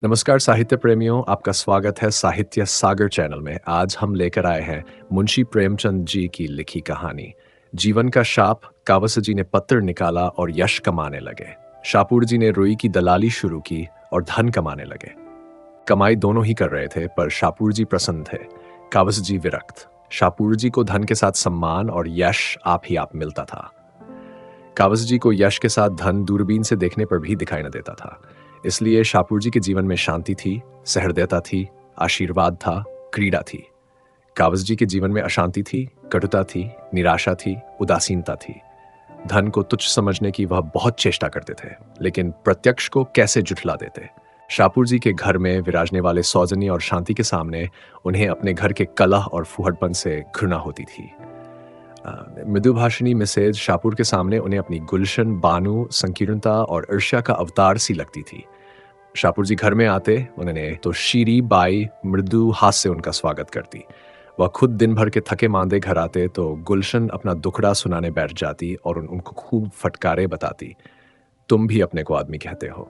नमस्कार साहित्य प्रेमियों, आपका स्वागत है साहित्य सागर चैनल में। आज हम लेकर आए हैं मुंशी प्रेमचंद जी की लिखी कहानी जीवन का शाप। कावस जी ने पत्र निकाला और यश कमाने लगे। शापूर जी ने रुई की दलाली शुरू की और धन कमाने लगे। कमाई दोनों ही कर रहे थे, पर शापूर जी प्रसन्न थे, कावस जी विरक्त। शापूर जी को धन के साथ सम्मान और यश आप ही आप मिलता था। कावस जी को यश के साथ धन दूरबीन से देखने पर भी दिखाई न देता था। इसलिए शापूर जी के जीवन में शांति थी, सहृदयता थी, आशीर्वाद था, क्रीड़ा थी। कावस जी के जीवन में अशांति थी, कटुता थी, निराशा थी, उदासीनता थी। धन को तुच्छ समझने की वह बहुत चेष्टा करते थे, लेकिन प्रत्यक्ष को कैसे जुठला देते। शापूर जी के घर में विराजने वाले सौजन्य और शांति के सामने उन्हें अपने घर के कलह और फुहड़पन से घृणा होती थी। मृदुभाषिणी मिसेज शापूर के सामने उन्हें अपनी गुलशन, बानु, संकीर्णता और ईर्ष्या का अवतार सी लगती थी। शापूर जी घर में आते, उन्हें तो शीरी बाई मृदु हास्य से उनका स्वागत करती। वह खुद दिन भर के थके मांदे घर आते तो गुलशन अपना दुखड़ा सुनाने बैठ जाती और उनको खूब फटकारे बताती। तुम भी अपने को आदमी कहते हो,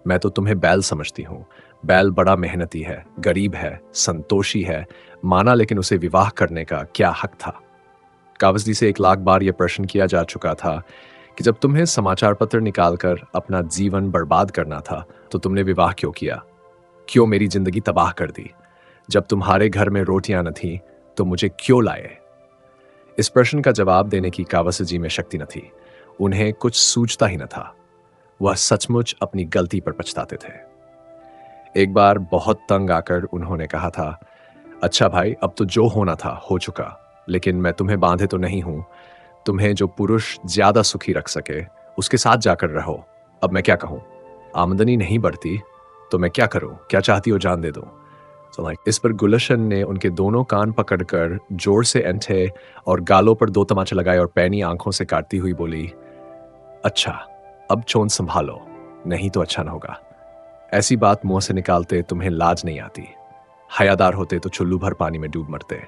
मैं तो तुम्हें बैल समझती हूँ। बैल बड़ा मेहनती है, गरीब है, संतोषी है, माना, लेकिन उसे विवाह करने का क्या हक था। कावस जी से 1 लाख बार यह प्रश्न किया जा चुका था कि जब तुम्हें समाचार पत्र निकालकर अपना जीवन बर्बाद करना था तो तुमने विवाह क्यों किया? क्यों मेरी जिंदगी तबाह कर दी? जब तुम्हारे घर में रोटियां न थी तो मुझे क्यों लाए? इस प्रश्न का जवाब देने की कावस जी में शक्ति न थी। उन्हें कुछ सूझता ही न था। वह सचमुच अपनी गलती पर पछताते थे। एक बार बहुत तंग आकर उन्होंने कहा था, अच्छा भाई, अब तो जो होना था हो चुका, लेकिन मैं तुम्हें बांधे तो नहीं हूं। तुम्हें जो पुरुष ज्यादा सुखी रख सके उसके साथ जाकर रहो। अब मैं क्या कहूं? आमदनी नहीं बढ़ती तो मैं क्या करूं? क्या चाहती हो, जान दे दूं? इस पर गुलशन ने उनके दोनों कान पकड़कर जोर से ऐंठे और गालों पर 2 तमाचे लगाए और पैनी आंखों से काटती हुई बोली, अच्छा, अब चोन संभालो, नहीं तो अच्छा न होगा। ऐसी बात मुंह से निकालते तुम्हें लाज नहीं आती? हयादार होते तो चुल्लू भर पानी में डूब मरते।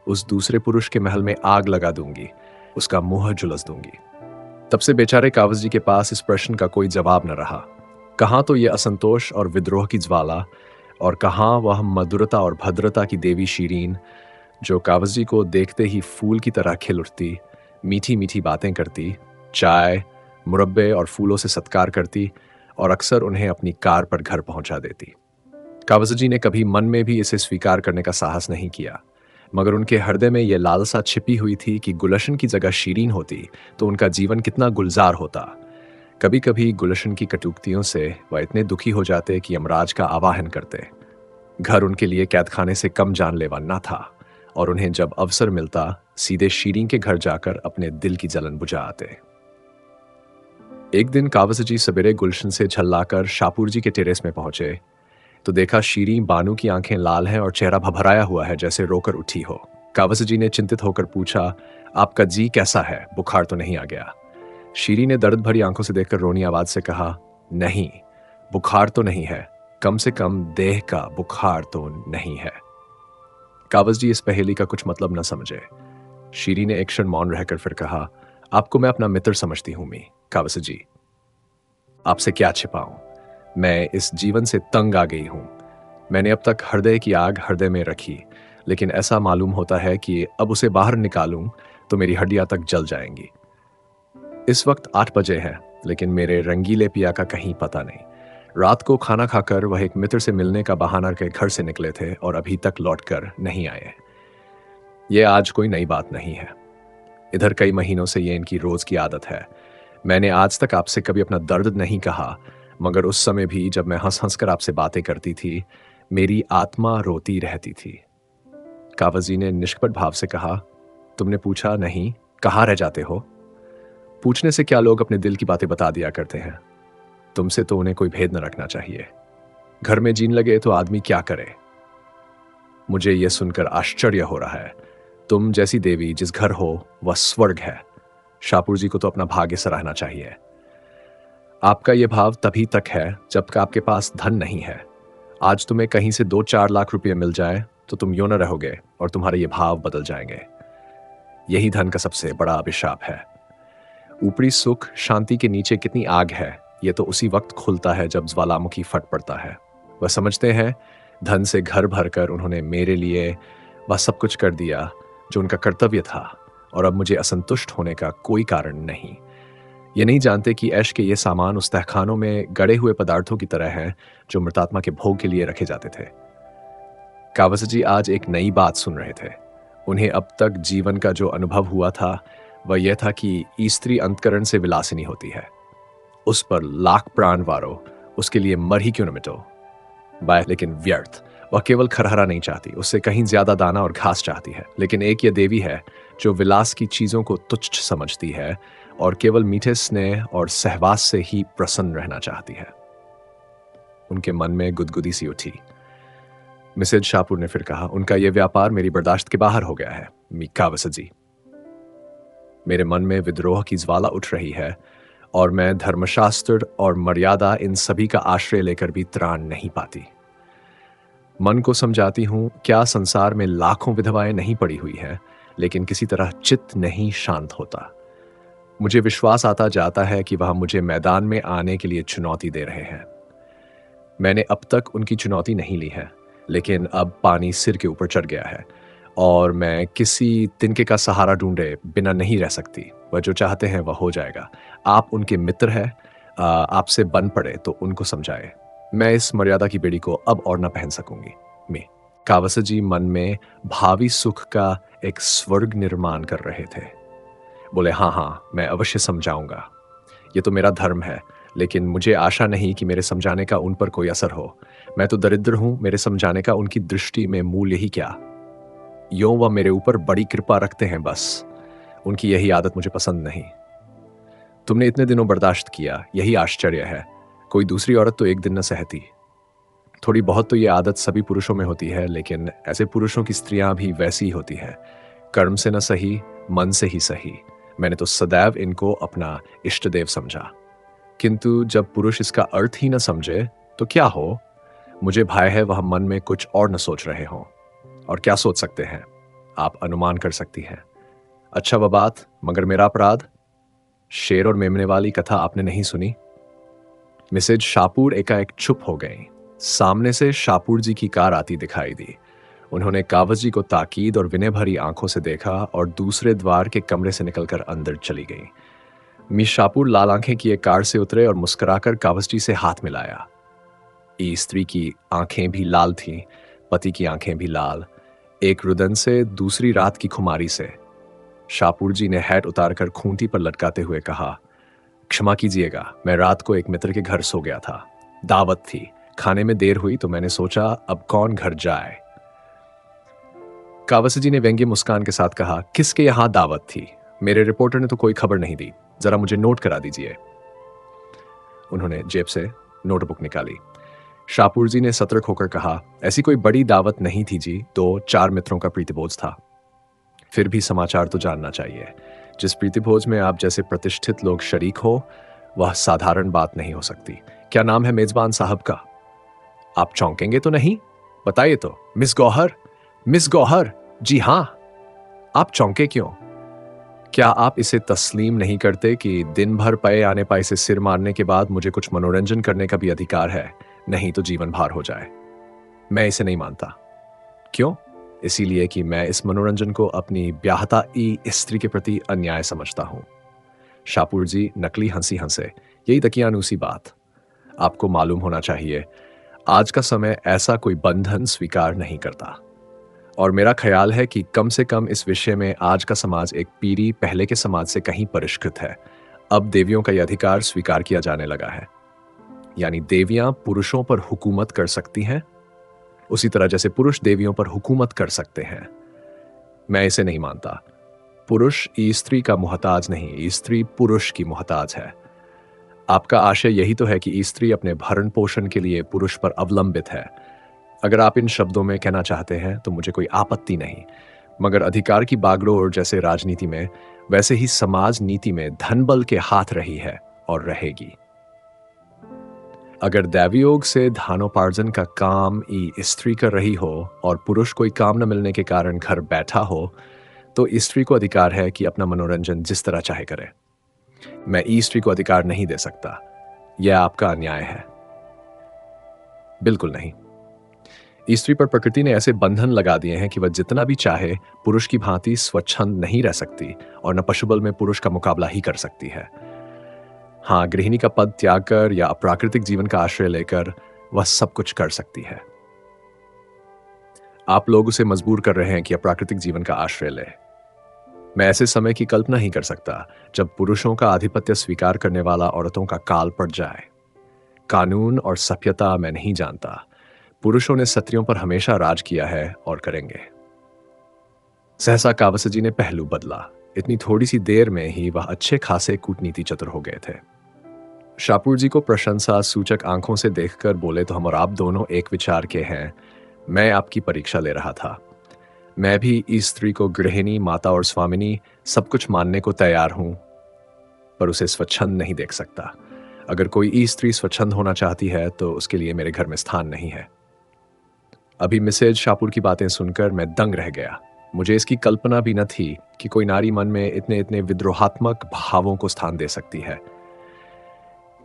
उस दूसरे पुरुष के महल में आग लगा दूंगी, उसका मुंह झुलस दूंगी। तब से बेचारे कावस जी के पास इस प्रश्न का कोई जवाब न रहा। कहां तो ये असंतोष और विद्रोह की ज्वाला, और कहां वह मधुरता और भद्रता की देवी शीरीन, जो कावस जी को देखते ही फूल की तरह खिल उठती, मीठी मीठी बातें करती, चाय, मुरब्बे और फूलों से सत्कार करती और अक्सर उन्हें अपनी कार पर घर पहुंचा देती। कावस जी ने कभी मन में भी इसे स्वीकार करने का साहस नहीं किया, मगर उनके हृदय में यह लालसा छिपी हुई थी कि गुलशन की जगह शीरीन होती तो उनका जीवन कितना गुलजार होता। कभी कभी गुलशन की कटुक्तियों से वह इतने दुखी हो जाते कि यमराज का आवाहन करते। घर उनके लिए कैदखाने से कम जानलेवा न था, और उन्हें जब अवसर मिलता सीधे शीरीन के घर जाकर अपने दिल की जलन बुझा आते। एक दिन कावस जी सवेरे गुलशन से झल्लाकर शापूर जी के टेरेस में पहुंचे तो देखा शीरीन बानू की आंखें लाल हैं और चेहरा भभराया हुआ है, जैसे रोकर उठी हो। कावस जी ने चिंतित होकर पूछा, आपका जी कैसा है? बुखार तो नहीं आ गया? शीरी ने दर्द भरी आंखों से देखकर रोनी आवाज से कहा, नहीं, बुखार तो नहीं है, कम से कम देह का बुखार तो नहीं है। कावस जी इस पहेली का कुछ मतलब न समझे। शीरी ने एक क्षण मौन रहकर फिर कहा, आपको मैं अपना मित्र समझती हूं मी कावस जी। आपसे क्या छिपाऊं? मैं इस जीवन से तंग आ गई हूं। मैंने अब तक हृदय की आग हृदय में रखी, लेकिन ऐसा मालूम होता है कि अब उसे बाहर निकालूं तो मेरी हड्डियां तक जल जाएंगी। इस वक्त 8 बजे हैं, लेकिन मेरे रंगीले पिया का कहीं पता नहीं। रात को खाना खाकर वह एक मित्र से मिलने का बहाना के घर से निकले थे और अभी तक लौटकर नहीं आए। ये आज कोई नई बात नहीं है। इधर कई महीनों से ये इनकी रोज की आदत है। मैंने आज तक आपसे कभी अपना दर्द नहीं कहा, मगर उस समय भी जब मैं हंस हंस कर आपसे बातें करती थी, मेरी आत्मा रोती रहती थी। कावस जी ने निष्कपट भाव से कहा, तुमने पूछा नहीं, कहाँ रह जाते हो? पूछने से क्या लोग अपने दिल की बातें बता दिया करते हैं। तुमसे तो उन्हें कोई भेद न रखना चाहिए। घर में जीने लगे तो आदमी क्या करे? मुझे यह सुनकर आश्चर्य हो रहा है। तुम जैसी देवी जिस घर हो वह स्वर्ग है। शापूर जी को तो अपना भाग्य सराहना चाहिए। आपका यह भाव तभी तक है जब तक आपके पास धन नहीं है। आज तुम्हें कहीं से 2-4 लाख रुपए मिल जाए तो तुम यूं न रहोगे और तुम्हारे ये भाव बदल जाएंगे। यही धन का सबसे बड़ा अभिशाप है। ऊपरी सुख शांति के नीचे कितनी आग है, यह तो उसी वक्त खुलता है जब ज्वालामुखी फट पड़ता है। वह समझते हैं धन से घर भरकर उन्होंने मेरे लिए वह सब कुछ कर दिया जो उनका कर्तव्य था, और अब मुझे असंतुष्ट होने का कोई कारण नहीं। ये नहीं जानते कि ऐश के ये सामान उस तहखानों में गड़े हुए पदार्थों की तरह हैं जो मृतात्मा के भोग के लिए रखे जाते थे। कावासाजी आज एक नई बात सुन रहे थे। उन्हें अब तक जीवन का जो अनुभव हुआ था वह यह था कि स्त्री अंतकरण से विलासिनी होती है। उस पर लाख प्राण वारो, उसके लिए मर ही क्यों न मिटो। लेकिन व्यर्थ, वह केवल खरहरा नहीं चाहती, उससे कहीं ज्यादा दाना और घास चाहती है। लेकिन एक यह देवी है जो विलास की चीजों को तुच्छ समझती है और केवल मीठे स्नेह और सहवास से ही प्रसन्न रहना चाहती है। उनके मन में गुदगुदी सी उठी। मिसेज शाहपुर ने फिर कहा, उनका यह व्यापार मेरी बर्दाश्त के बाहर हो गया है कावासाजी। मेरे मन में विद्रोह की ज्वाला उठ रही है और मैं धर्मशास्त्र और मर्यादा इन सभी का आश्रय लेकर भी त्राण नहीं पाती। मन को समझाती हूं क्या संसार में लाखों विधवाएं नहीं पड़ी हुई हैं, लेकिन किसी तरह चित्त नहीं शांत होता। मुझे विश्वास आता जाता है कि वह मुझे मैदान में आने के लिए चुनौती दे रहे हैं। मैंने अब तक उनकी चुनौती नहीं ली है, लेकिन अब पानी सिर के ऊपर चढ़ गया है और मैं किसी तिनके का सहारा ढूंढे बिना नहीं रह सकती। वह जो चाहते हैं वह हो जाएगा। आप उनके मित्र हैं, आपसे बन पड़े तो उनको समझाए। मैं इस मर्यादा की बेड़ी को अब और न पहन सकूंगी। मैं कावासाजी मन में भावी सुख का एक स्वर्ग निर्माण कर रहे थे। बोले, हाँ हाँ, मैं अवश्य समझाऊंगा, ये तो मेरा धर्म है, लेकिन मुझे आशा नहीं कि मेरे समझाने का उन पर कोई असर हो। मैं तो दरिद्र हूं, मेरे समझाने का उनकी दृष्टि में मूल्य ही क्या। यों वह मेरे ऊपर बड़ी कृपा रखते हैं, बस उनकी यही आदत मुझे पसंद नहीं। तुमने इतने दिनों बर्दाश्त किया, यही आश्चर्य है। कोई दूसरी औरत तो एक दिन न सहती। थोड़ी बहुत तो ये आदत सभी पुरुषों में होती है, लेकिन ऐसे पुरुषों की स्त्रियां भी वैसी ही होती है। कर्म से न सही, मन से ही सही। मैंने तो सदैव इनको अपना इष्ट देव समझा, किंतु जब पुरुष इसका अर्थ ही न समझे तो क्या हो। मुझे भय है वह मन में कुछ और न सोच रहे हों। और क्या सोच सकते हैं, आप अनुमान कर सकती हैं। अच्छा वह बात, मगर मेरा अपराध। शेर और मेमने वाली कथा आपने नहीं सुनी? मिसेज शाहपुर एकाएक चुप हो गई। सामने से शाहपुर जी की कार आती दिखाई दी। उन्होंने कावस को ताकीद और विनय भरी आंखों से देखा और दूसरे द्वार के कमरे से निकलकर अंदर चली गई। मिस शाहपुर लाल आंखें किए कार से उतरे और मुस्कुराकर कावस जी से हाथ मिलाया। स्त्री की आंखें भी लाल थीं, पति की आंखें भी लाल, एक रुदन से, दूसरी रात की खुमारी से। शाहपुर जी ने हैट उतारकर खूंटी पर लटकाते हुए कहा, क्षमा कीजिएगा, मैं रात को एक मित्र के घर सो गया था। दावत थी, खाने में देर हुई तो मैंने सोचा अब कौन घर जाए। कावासाजी ने व्यंग्य मुस्कान के साथ कहा, किसके यहां दावत थी? मेरे रिपोर्टर ने तो कोई खबर नहीं दी, जरा मुझे नोट करा दीजिए। उन्होंने जेब से नोटबुक निकाली। शाहपुर जी ने सतर्क होकर कहा, ऐसी कोई बड़ी दावत नहीं थी जी, 2-4 मित्रों का प्रीतिभोज था। फिर भी समाचार तो जानना चाहिए। जिस प्रीतिभोज में आप जैसे प्रतिष्ठित लोग शरीक हो, वह साधारण बात नहीं हो सकती। क्या नाम है मेजबान साहब का? आप चौंकेंगे तो नहीं? बताइए तो। मिस गौहर। मिस गौहर, जी हां। आप चौंके क्यों? क्या आप इसे तस्लीम नहीं करते कि दिन भर पए आने पाए से सिर मारने के बाद मुझे कुछ मनोरंजन करने का भी अधिकार है? नहीं तो जीवन भार हो जाए। मैं इसे नहीं मानता। क्यों? इसीलिए कि मैं इस मनोरंजन को अपनी ब्याहता स्त्री के प्रति अन्याय समझता हूं। शाहपुर जी नकली हंसी हंसे। यही दकियानूसी बात। आपको मालूम होना चाहिए, आज का समय ऐसा कोई बंधन स्वीकार नहीं करता, और मेरा ख्याल है कि कम से कम इस विषय में आज का समाज एक पीढ़ी पहले के समाज से कहीं परिष्कृत है। अब देवियों का यह अधिकार स्वीकार किया जाने लगा है, यानी देवियां पुरुषों पर हुकूमत कर सकती हैं, उसी तरह जैसे पुरुष देवियों पर हुकूमत कर सकते हैं। मैं इसे नहीं मानता। पुरुष स्त्री का मोहताज नहीं, स्त्री पुरुष की मोहताज है। आपका आशय यही तो है कि स्त्री अपने भरण पोषण के लिए पुरुष पर अवलंबित है। अगर आप इन शब्दों में कहना चाहते हैं तो मुझे कोई आपत्ति नहीं, मगर अधिकार की बागडोर जैसे राजनीति में, वैसे ही समाज नीति में धन बल के हाथ रही है और रहेगी। अगर दैवयोग से धानोपार्जन का काम स्त्री कर रही हो और पुरुष कोई काम न मिलने के कारण घर बैठा हो, तो स्त्री को अधिकार है कि अपना मनोरंजन जिस तरह चाहे करे। मैं स्त्री को अधिकार नहीं दे सकता। यह आपका अन्याय है। बिल्कुल नहीं। स्त्री पर प्रकृति ने ऐसे बंधन लगा दिए हैं कि वह जितना भी चाहे पुरुष की भांति स्वच्छंद नहीं रह सकती और न पशुबल में पुरुष का मुकाबला ही कर सकती है। हाँ, गृहिणी का पद त्याग कर या अप्राकृतिक जीवन का आश्रय लेकर वह सब कुछ कर सकती है। आप लोग उसे मजबूर कर रहे हैं कि अप्राकृतिक जीवन का आश्रय ले। मैं ऐसे समय की कल्पना ही कर सकता जब पुरुषों का आधिपत्य स्वीकार करने वाला औरतों का काल पड़ जाए। कानून और सभ्यता मैं नहीं जानता। पुरुषों ने स्त्रियों पर हमेशा राज किया है और करेंगे। सहसा कावसजी ने पहलू बदला। इतनी थोड़ी सी देर में ही वह अच्छे खासे कूटनीति चतुर हो गए थे। शापूर जी को प्रशंसा सूचक आंखों से देखकर बोले, तो हम और आप दोनों एक विचार के हैं। मैं आपकी परीक्षा ले रहा था। मैं भी इस स्त्री को गृहिणी, माता और स्वामिनी सब कुछ मानने को तैयार हूं, पर उसे स्वच्छंद नहीं देख सकता। अगर कोई स्त्री स्वच्छंद होना चाहती है तो उसके लिए मेरे घर में स्थान नहीं है। अभी मिसेज शापूर की बातें सुनकर मैं दंग रह गया। मुझे इसकी कल्पना भी न थी कि कोई नारी मन में इतने इतने विद्रोहात्मक भावों को स्थान दे सकती है।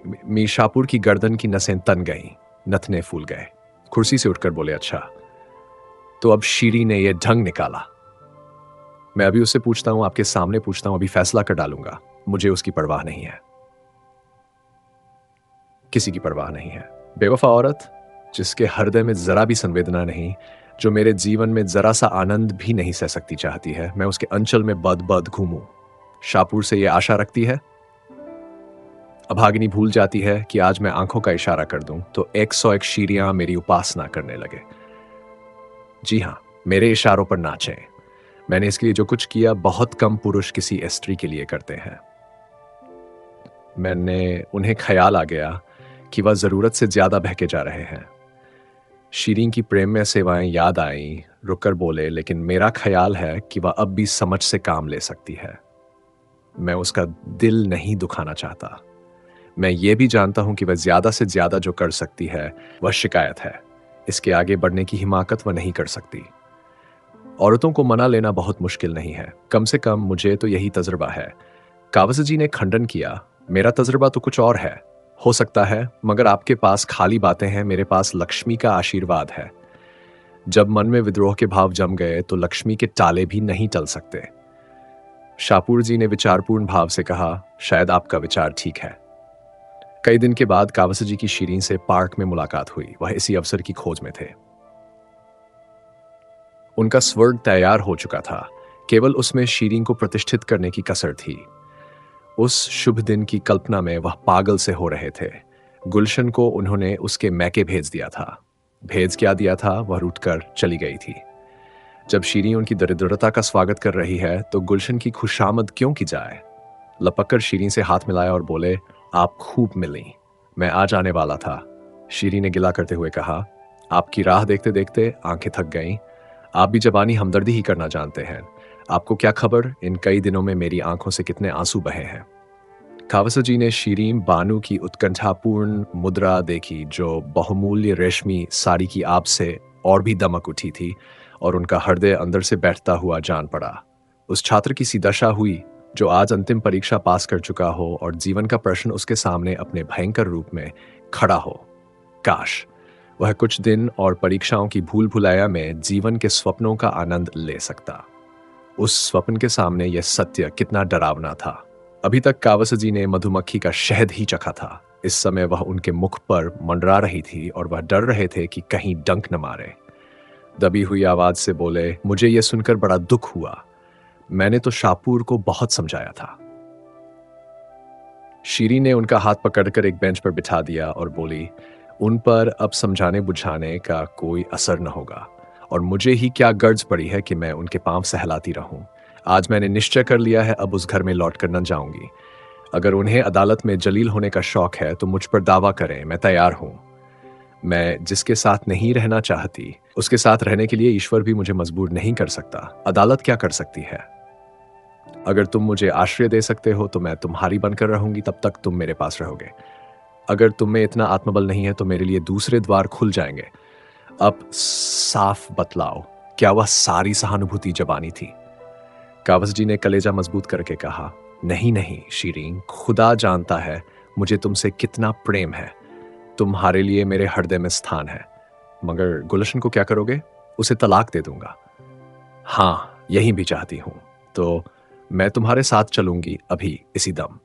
मीर शापूर की गर्दन की नसें तन गईं, नथने फूल गए। कुर्सी से उठकर बोले, अच्छा तो अब शीरी ने यह ढंग निकाला। मैं अभी उससे पूछता हूं, आपके सामने पूछता हूं, अभी फैसला कर डालूंगा। मुझे उसकी परवाह नहीं है, किसी की परवाह नहीं है। बेवफा औरत जिसके हृदय में जरा भी संवेदना नहीं, जो मेरे जीवन में जरा सा आनंद भी नहीं सह सकती, चाहती है मैं उसके अंचल में बद बद घूमूं। शापूर से यह आशा रखती है। अभागिनी भूल जाती है कि आज मैं आंखों का इशारा कर दूं तो 101 शीरियां मेरी उपासना करने लगे। जी हां, मेरे इशारों पर नाचें। मैंने इसके लिए जो कुछ किया बहुत कम पुरुष किसी स्त्री के लिए करते हैं। मैंने उन्हें ख्याल आ गया कि वह जरूरत से ज्यादा बहके जा रहे हैं। शीरीन की प्रेम में सेवाएं याद आईं, रुककर बोले, लेकिन मेरा ख्याल है कि वह अब भी समझ से काम ले सकती है। मैं उसका दिल नहीं दुखाना चाहता। मैं ये भी जानता हूं कि वह ज्यादा से ज्यादा जो कर सकती है वह शिकायत है। इसके आगे बढ़ने की हिमाकत वह नहीं कर सकती। औरतों को मना लेना बहुत मुश्किल नहीं है, कम से कम मुझे तो यही तजुर्बा है। कावसजी ने खंडन किया, मेरा तजुर्बा तो कुछ और है। हो सकता है, मगर आपके पास खाली बातें हैं, मेरे पास लक्ष्मी का आशीर्वाद है। जब मन में विद्रोह के भाव जम गए तो लक्ष्मी के टाले भी नहीं टल सकते। शापूर जी ने विचारपूर्ण भाव से कहा, शायद आपका विचार ठीक है। कई दिन के बाद कावसजी की शीरीन से पार्क में मुलाकात हुई। वह इसी अवसर की खोज में थे। उनका स्वर्ग तैयार हो चुका था, केवल उसमें शीरीन को प्रतिष्ठित करने की कसर थी। उस शुभ दिन की कल्पना में वह पागल से हो रहे थे। गुलशन को उन्होंने उसके मैके भेज दिया था। भेज क्या दिया था, वह रूठकर चली गई थी। जब शीरीन उनकी दरिद्रता का स्वागत कर रही है तो गुलशन की खुशामद क्यों की जाए। लपककर शीरीन से हाथ मिलाया और बोले, आप खूब मिली, मैं आज आने वाला था। शीरीन ने गिला करते हुए कहा, आपकी राह देखते देखते आंखें थक गईं। आप भी जबानी हमदर्दी ही करना जानते हैं। आपको क्या खबर इन कई दिनों में मेरी आंखों से कितने आंसू बहे हैं। कावसजी ने शीरीन बानू की उत्कंठापूर्ण मुद्रा देखी, जो बहुमूल्य रेशमी साड़ी की आब से और भी दमक उठी थी, और उनका हृदय अंदर से बैठता हुआ जान पड़ा। उस छात्र की सी दशा हुई जो आज अंतिम परीक्षा पास कर चुका हो और जीवन का प्रश्न उसके सामने अपने भयंकर रूप में खड़ा हो। काश वह कुछ दिन और परीक्षाओं की भूल भुलाया में जीवन के स्वप्नों का आनंद ले सकता। उस स्वप्न के सामने यह सत्य कितना डरावना था। अभी तक कावसजी ने मधुमक्खी का शहद ही चखा था। इस समय वह उनके मुख पर मंडरा रही थी और वह डर रहे थे कि कहीं डंक न मारे। दबी हुई आवाज से बोले, मुझे यह सुनकर बड़ा दुख हुआ। मैंने तो शापूर को बहुत समझाया था। शीरीन ने उनका हाथ पकड़कर एक बेंच पर बिठा दिया और बोली, उन पर अब समझाने बुझाने का कोई असर न होगा, और मुझे ही क्या गर्ज पड़ी है कि मैं उनके पांव सहलाती रहूं। आज मैंने निश्चय कर लिया है, अब उस घर में लौटकर न जाऊंगी। अगर उन्हें अदालत में जलील होने का शौक है तो मुझ पर दावा करें, मैं तैयार हूं। मैं जिसके साथ नहीं रहना चाहती उसके साथ रहने के लिए ईश्वर भी मुझे मजबूर नहीं कर सकता। अदालत क्या कर सकती है। अगर तुम मुझे आश्रय दे सकते हो तो मैं तुम्हारी बनकर रहूंगी, तब तक तुम मेरे पास रहोगे। अगर तुम में इतना आत्मबल नहीं है तो मेरे लिए दूसरे द्वार खुल जाएंगे। अब साफ बतलाओ, क्या वह सारी सहानुभूति जबानी थी। कावसजी ने कलेजा मजबूत करके कहा, नहीं नहीं शीरीन, खुदा जानता है मुझे तुमसे कितना प्रेम है। तुम्हारे लिए मेरे हृदय में स्थान है। मगर गुलशन को क्या करोगे? उसे तलाक दे दूंगा। हाँ, यही भी चाहती हूँ। तो मैं तुम्हारे साथ चलूंगी अभी इसी दम।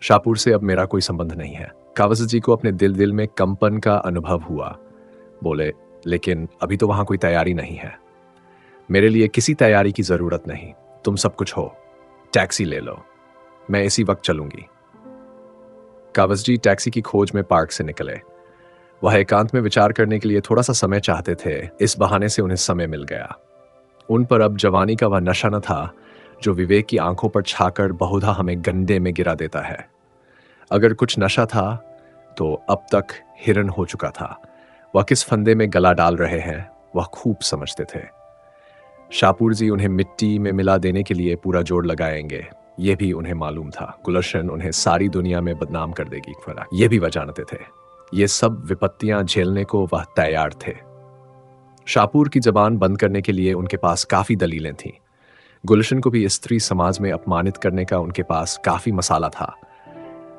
शाहपुर से अब मेरा कोई संबंध नहीं है। कावस जी को अपने दिल दिल में कंपन का अनुभव हुआ। बोले, लेकिन अभी तो वहां कोई तैयारी नहीं है। मेरे लिए किसी तैयारी की जरूरत नहीं। तुम सब कुछ हो। टैक्सी ले लो, मैं इसी वक्त चलूंगी। कावस जी टैक्सी की खोज में पार्क से निकले। वह एकांत में विचार करने के लिए थोड़ा सा समय चाहते थे। इस बहाने से उन्हें समय मिल गया। उन पर अब जवानी का वह नशा न था जो विवेक की आंखों पर छाकर बहुधा हमें गंडे में गिरा देता है। अगर कुछ नशा था तो अब तक हिरन हो चुका था। वह किस फंदे में गला डाल रहे हैं वह खूब समझते थे। शाहपुर जी उन्हें मिट्टी में मिला देने के लिए पूरा जोर लगाएंगे, यह भी उन्हें मालूम था। गुलशन उन्हें सारी दुनिया में बदनाम कर देगी, यह भी वह जानते थे। ये सब विपत्तियां झेलने को वह तैयार थे। शाहपुर की जबान बंद करने के लिए उनके पास काफी दलीलें थीं। गुलशन को भी स्त्री समाज में अपमानित करने का उनके पास काफी मसाला था।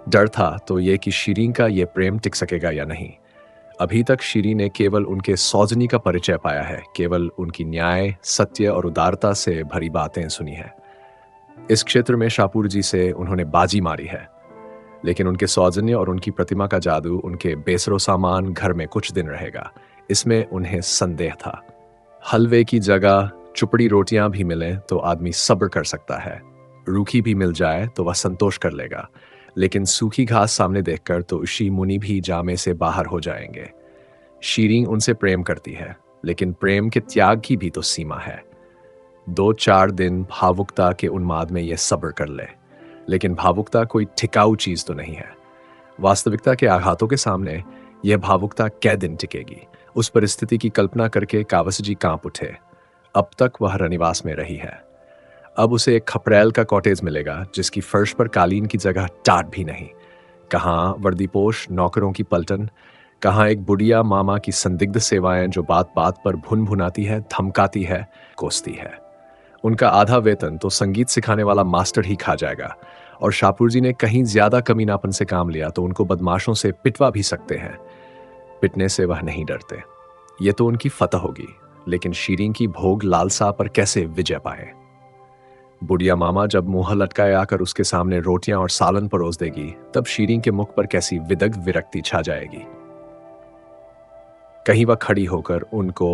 डर था तो ये कि शीरीन का ये प्रेम टिक सकेगा या नहीं। अभी तक शीरीन ने केवल उनके सौजनी का परिचय पाया है, केवल उनकी न्याय, सत्य और उदारता से भरी बातें सुनी है। इस क्षेत्र में शाहपुर जी से उन्होंने बाजी मारी है, लेकिन उनके सौजन्य और उनकी प्रतिमा का जादू उनके बेसरो सामान घर में कुछ दिन रहेगा, इसमें उन्हें संदेह था। हलवे की जगह चुपड़ी रोटियां भी मिलें तो आदमी सब्र कर सकता है। रूखी भी मिल जाए तो वह संतोष कर लेगा, लेकिन सूखी घास सामने देखकर तो ऋषि मुनि भी जामे से बाहर हो जाएंगे। शीरीन उनसे प्रेम करती है, लेकिन प्रेम के त्याग की भी तो सीमा है। 2-4 दिन भावुकता के उन्माद में यह सब्र कर ले, लेकिन भावुकता कोई ठिकाऊ चीज तो नहीं है। वास्तविकता के आघातों के सामने यह भावुकता कै दिन टिकेगी? उस परिस्थिति की कल्पना करके कावस जी कांप उठे। अब तक वह रनिवास में रही है। अब उसे एक खपरेल का कॉटेज मिलेगा जिसकी फर्श पर कालीन की जगह टाट भी नहीं। कहाँ वर्दीपोश नौकरों की पलटन, कहाँ एक बुढ़िया मामा की संदिग्ध सेवाएं जो बात बात पर भुन भुनाती है, धमकाती है, कोसती है। उनका आधा वेतन तो संगीत सिखाने वाला मास्टर ही खा जाएगा, और शाहपुर जी ने कहीं ज्यादा कमीनापन से काम लिया तो उनको बदमाशों से पिटवा भी सकते हैं। पिटने से वह नहीं डरते। ये तो उनकी फतह होगी, लेकिन शीरीन की भोग लालसा पर कैसे विजय पाए? बुढ़िया मामा जब मुंह लटकाए आकर उसके सामने रोटियां और सालन परोस देगी, तब शीरीन के मुख पर कैसी विदग्ध विरक्ति छा जाएगी। कहीं वह खड़ी होकर उनको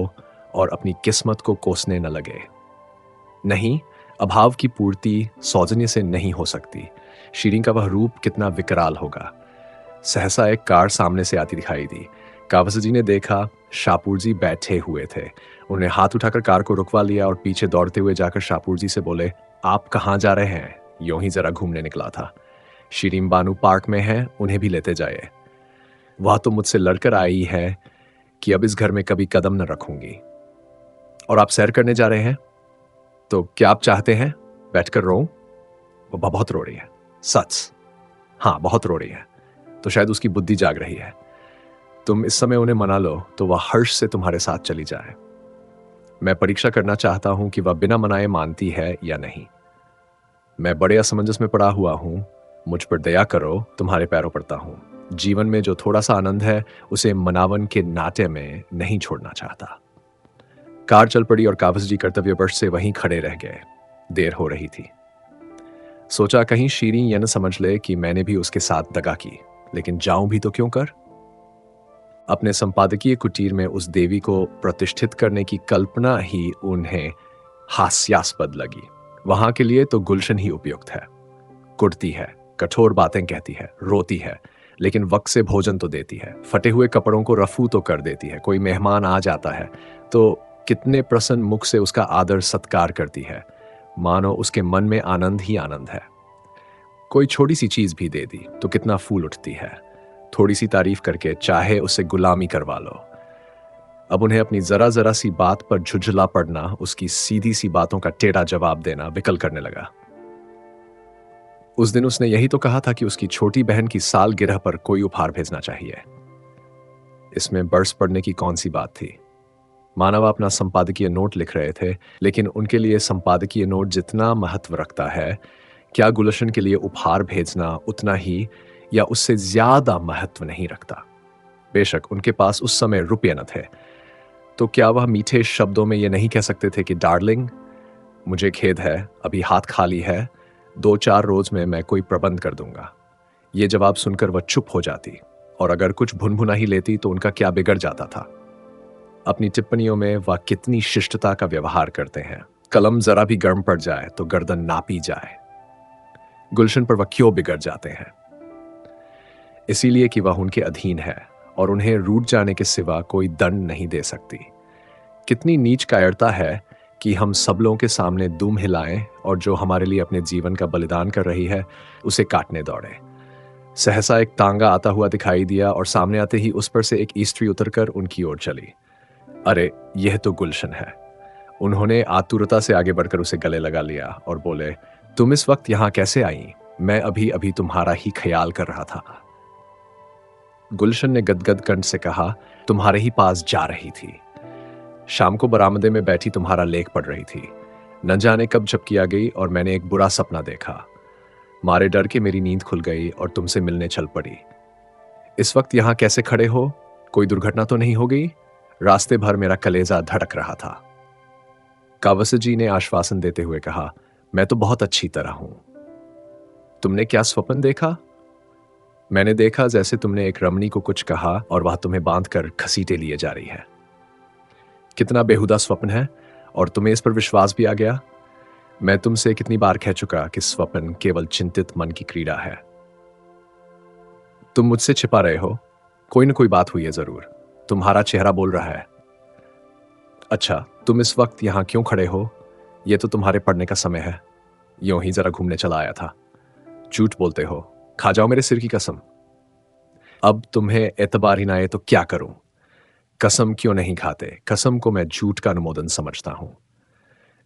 और अपनी किस्मत को कोसने न लगे। नहीं, अभाव की पूर्ति सौजन्य से नहीं हो सकती। शीरीन का वह रूप कितना विकराल होगा। सहसा एक कार सामने से आती दिखाई दी। कावस जी ने देखा शाहपुर जी बैठे हुए थे। उन्हें हाथ उठाकर कार को रुकवा लिया और पीछे दौड़ते हुए जाकर शाहपुर जी से बोले, आप कहाँ जा रहे हैं? यूं ही जरा घूमने निकला था। शीरीन बानू पार्क में है, उन्हें भी लेते जाइए। वह तो मुझसे लड़कर आई है कि अब इस घर में कभी कदम न रखूंगी। और आप सैर करने जा रहे हैं? तो क्या आप चाहते हैं बैठकर रोऊं? वो बहुत रो रही है। सच? हाँ, बहुत रो रही है। तो शायद उसकी बुद्धि जाग रही है। तुम इस समय उन्हें मना लो तो वह हर्ष से तुम्हारे साथ चली जाए। मैं परीक्षा करना चाहता हूं कि वह बिना मनाए मानती है या नहीं। मैं बड़े असमंजस में पड़ा हुआ हूं, मुझ पर दया करो, तुम्हारे पैरों पड़ता हूं। जीवन में जो थोड़ा सा आनंद है उसे मनावन के नाटे में नहीं छोड़ना चाहता। कार चल पड़ी और कावस जी कर्तव्यवश से वहीं खड़े रह गए। देर हो रही थी। सोचा कहीं शीरीन यह न समझ ले कि मैंने भी उसके साथ दगा की, लेकिन जाऊं भी तो क्यों कर। अपने संपादकीय कुटीर में उस देवी को प्रतिष्ठित करने की कल्पना ही उन्हें हास्यास्पद लगी। वहां के लिए तो गुलशन ही उपयुक्त है। कुटती है, कठोर बातें कहती है, रोती है, लेकिन वक्त से भोजन तो देती है। फटे हुए कपड़ों को रफू तो कर देती है। कोई मेहमान आ जाता है तो कितने प्रसन्न मुख से उसका आदर सत्कार करती है, मानो उसके मन में आनंद ही आनंद है। कोई छोटी सी चीज भी दे दी तो कितना फूल उठती है। थोड़ी सी तारीफ करके चाहे उससे गुलामी करवा लो। अब उन्हें अपनी जरा जरा सी बात पर झुंझला पड़ना, उसकी सीधी सी बातों का टेढ़ा जवाब देना विकल करने लगा। उस दिन उसने यही तो कहा था कि उसकी छोटी बहन की सालगिरह पर कोई उपहार भेजना चाहिए। इसमें बरस पड़ने की कौन सी बात थी? मानव अपना संपादकीय नोट लिख रहे थे, लेकिन उनके लिए संपादकीय नोट जितना महत्व रखता है, क्या गुलशन के लिए उपहार भेजना उतना ही या उससे ज्यादा महत्व नहीं रखता? बेशक उनके पास उस समय रुपये न थे, तो क्या वह मीठे शब्दों में ये नहीं कह सकते थे कि डार्लिंग, मुझे खेद है, अभी हाथ खाली है, 2-4 रोज में मैं कोई प्रबंध कर दूंगा। ये जवाब सुनकर वह चुप हो जाती, और अगर कुछ भुनभुना ही लेती तो उनका क्या बिगड़ जाता था। अपनी टिप्पणियों में वह कितनी शिष्टता का व्यवहार करते हैं। कलम जरा भी गर्म पड़ जाए तो गर्दन नापी जाए। गुलशन पर वह क्यों बिगड़ जाते हैं? इसीलिए कि वह उनके अधीन है और उन्हें रूठ जाने के सिवा कोई दंड नहीं दे सकती। कितनी नीच कायरता है कि हम सब लोगों के सामने दुम हिलाएं और जो हमारे लिए अपने जीवन का बलिदान कर रही है उसे काटने दौड़े। सहसा एक तांगा आता हुआ दिखाई दिया और सामने आते ही उस पर से एक स्त्री उतरकर उनकी ओर चली। अरे, यह तो गुलशन है। उन्होंने आतुरता से आगे बढ़कर उसे गले लगा लिया और बोले, तुम इस वक्त यहां कैसे आई? मैं अभी अभी तुम्हारा ही ख्याल कर रहा था। गुलशन ने गदगद कंठ से कहा, तुम्हारे ही पास जा रही थी। शाम को बरामदे में बैठी तुम्हारा लेख पढ़ रही थी। न जाने कब झपकी आ गई और मैंने एक बुरा सपना देखा। मारे डर के मेरी नींद खुल गई और तुमसे मिलने चल पड़ी। इस वक्त यहां कैसे खड़े हो? कोई दुर्घटना तो नहीं हो गई? रास्ते भर मेरा कलेजा धड़क रहा था। कावसजी ने आश्वासन देते हुए कहा, मैं तो बहुत अच्छी तरह हूं। तुमने क्या स्वप्न देखा? मैंने देखा जैसे तुमने एक रमणी को कुछ कहा और वह तुम्हें बांधकर घसीटे लिए जा रही है। कितना बेहुदा स्वप्न है, और तुम्हें इस पर विश्वास भी आ गया। मैं तुमसे कितनी बार कह चुका कि स्वप्न केवल चिंतित मन की क्रीड़ा है। तुम मुझसे छिपा रहे हो। कोई न कोई बात हुई है जरूर। तुम्हारा चेहरा बोल रहा है। अच्छा, तुम इस वक्त यहां क्यों खड़े हो? यह तो तुम्हारे पढ़ने का समय है। यूं ही जरा घूमने चला आया था। झूठ बोलते हो। खा जाओ मेरे सिर की कसम। अब तुम्हें एतबार ही ना आए तो क्या करूं? कसम क्यों नहीं खाते? कसम को मैं झूठ का अनुमोदन समझता हूं।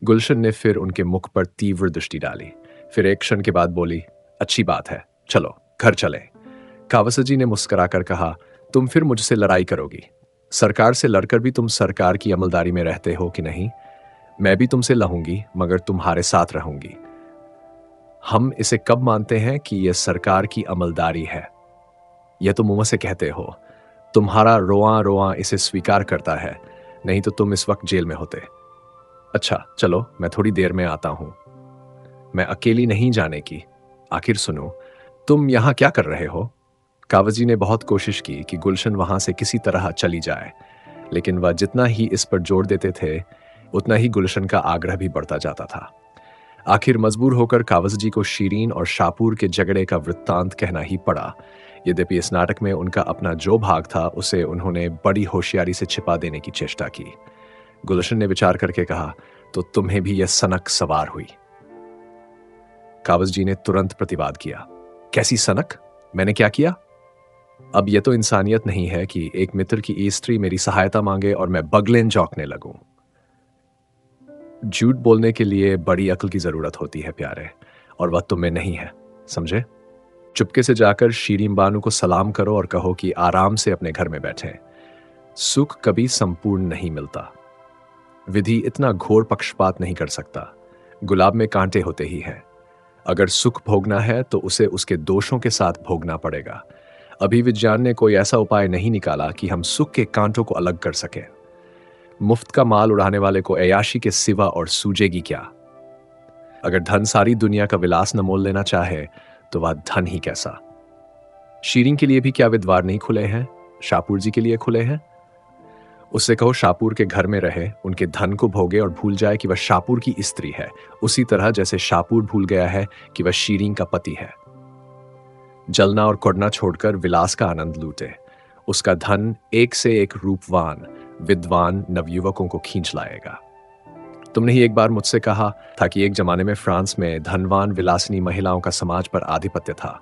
गुलशन ने फिर उनके मुख पर तीव्र दृष्टि डाली। फिर एक क्षण के बाद बोली, अच्छी बात है, चलो घर चले। कावसजी ने मुस्कुराकर कहा, तुम फिर मुझसे लड़ाई करोगी? सरकार से लड़कर भी तुम सरकार की अमलदारी में रहते हो कि नहीं? मैं भी तुमसे लहूंगी, मगर तुम्हारे साथ रहूंगी। हम इसे कब मानते हैं कि यह सरकार की अमलदारी है? यह तो मुंह से कहते हो। तुम्हारा रोआ रोआ इसे स्वीकार करता है, नहीं तो तुम इस वक्त जेल में होते। अच्छा चलो, मैं थोड़ी देर में आता हूं। मैं अकेली नहीं जाने की। आखिर सुनो, तुम यहां क्या कर रहे हो? कावजी ने बहुत कोशिश की कि गुलशन वहां से किसी तरह चली जाए, लेकिन वह जितना ही इस पर जोर देते थे उतना ही गुलशन का आग्रह भी बढ़ता जाता था। आखिर मजबूर होकर कावसजी को शीरीन और शापूर के झगड़े का वृत्तांत कहना ही पड़ा। यद्यपि इस नाटक में उनका अपना जो भाग था उसे उन्होंने बड़ी होशियारी से छिपा देने की चेष्टा की। गुलशन ने विचार करके कहा, तो तुम्हें भी यह सनक सवार हुई? कावसजी ने तुरंत प्रतिवाद किया, कैसी सनक? मैंने क्या किया? अब यह तो इंसानियत नहीं है कि एक मित्र की स्त्री मेरी सहायता मांगे और मैं बगलेन चौंकने लगूं। झूठ बोलने के लिए बड़ी अक्ल की जरूरत होती है प्यारे, और वह तुम्हें नहीं है, समझे? चुपके से जाकर शीरीन बानू को सलाम करो और कहो कि आराम से अपने घर में बैठे। सुख कभी संपूर्ण नहीं मिलता। विधि इतना घोर पक्षपात नहीं कर सकता। गुलाब में कांटे होते ही हैं। अगर सुख भोगना है तो उसे उसके दोषों के साथ भोगना पड़ेगा। अभी विज्ञान ने कोई ऐसा उपाय नहीं निकाला कि हम सुख के कांटों को अलग कर सके। मुफ्त का माल उड़ाने वाले को अय्याशी के सिवा और सूझेगी क्या? अगर धन सारी दुनिया का विलास न मोल लेना चाहे तो वह धन ही कैसा। शीरीन के लिए भी क्या विद्वार नहीं खुले हैं? शापूर जी के लिए खुले हैं। उससे कहो शापूर के घर में रहे, उनके धन को भोगे और भूल जाए कि वह शापूर की स्त्री है, उसी तरह जैसे शापूर भूल गया है कि वह शीरीन का पति है। जलना और कोड़ना छोड़कर विलास का आनंद लूटे। उसका धन एक से एक रूपवान विद्वान नवयुवकों को खींच लाएगा। तुमने ही एक बार मुझसे कहा था कि एक जमाने में फ्रांस में धनवान विलासिनी महिलाओं का समाज पर आधिपत्य था।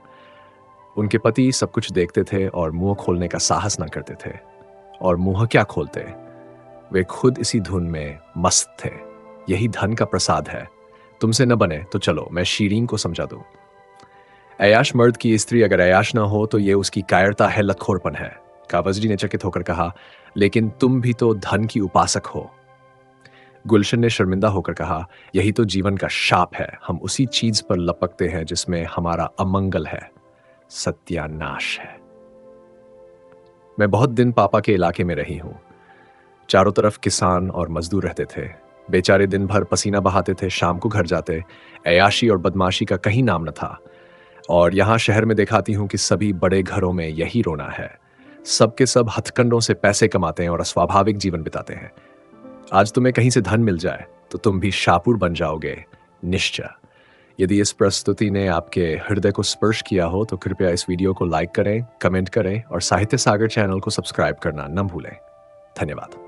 उनके पति सब कुछ देखते थे और मुंह खोलने का साहस न करते थे। और मुंह क्या खोलते, वे खुद इसी धुन में मस्त थे। यही धन का प्रसाद है। तुमसे न बने तो चलो मैं शीरीन को समझा दूं। अय्याश मर्द की स्त्री अगर अय्याश ना हो तो यह उसकी कायरता है, लतखोरपन है। कावसजी ने चकित होकर कहा, लेकिन तुम भी तो धन की उपासक हो। गुलशन ने शर्मिंदा होकर कहा, यही तो जीवन का शाप है। हम उसी चीज पर लपकते हैं जिसमें हमारा अमंगल है, सत्यानाश है। मैं बहुत दिन पापा के इलाके में रही हूँ। चारों तरफ किसान और मजदूर रहते थे। बेचारे दिन भर पसीना बहाते थे, शाम को घर जाते। अय्याशी और बदमाशी का कहीं नाम न था। और यहाँ शहर में दिखाती हूँ कि सभी बड़े घरों में यही रोना है। सब के सब हथकंडों से पैसे कमाते हैं और अस्वाभाविक जीवन बिताते हैं। आज तुम्हें कहीं से धन मिल जाए तो तुम भी शापुर बन जाओगे, निश्चय। यदि इस प्रस्तुति ने आपके हृदय को स्पर्श किया हो तो कृपया इस वीडियो को लाइक करें, कमेंट करें और साहित्य सागर चैनल को सब्सक्राइब करना न भूलें। धन्यवाद।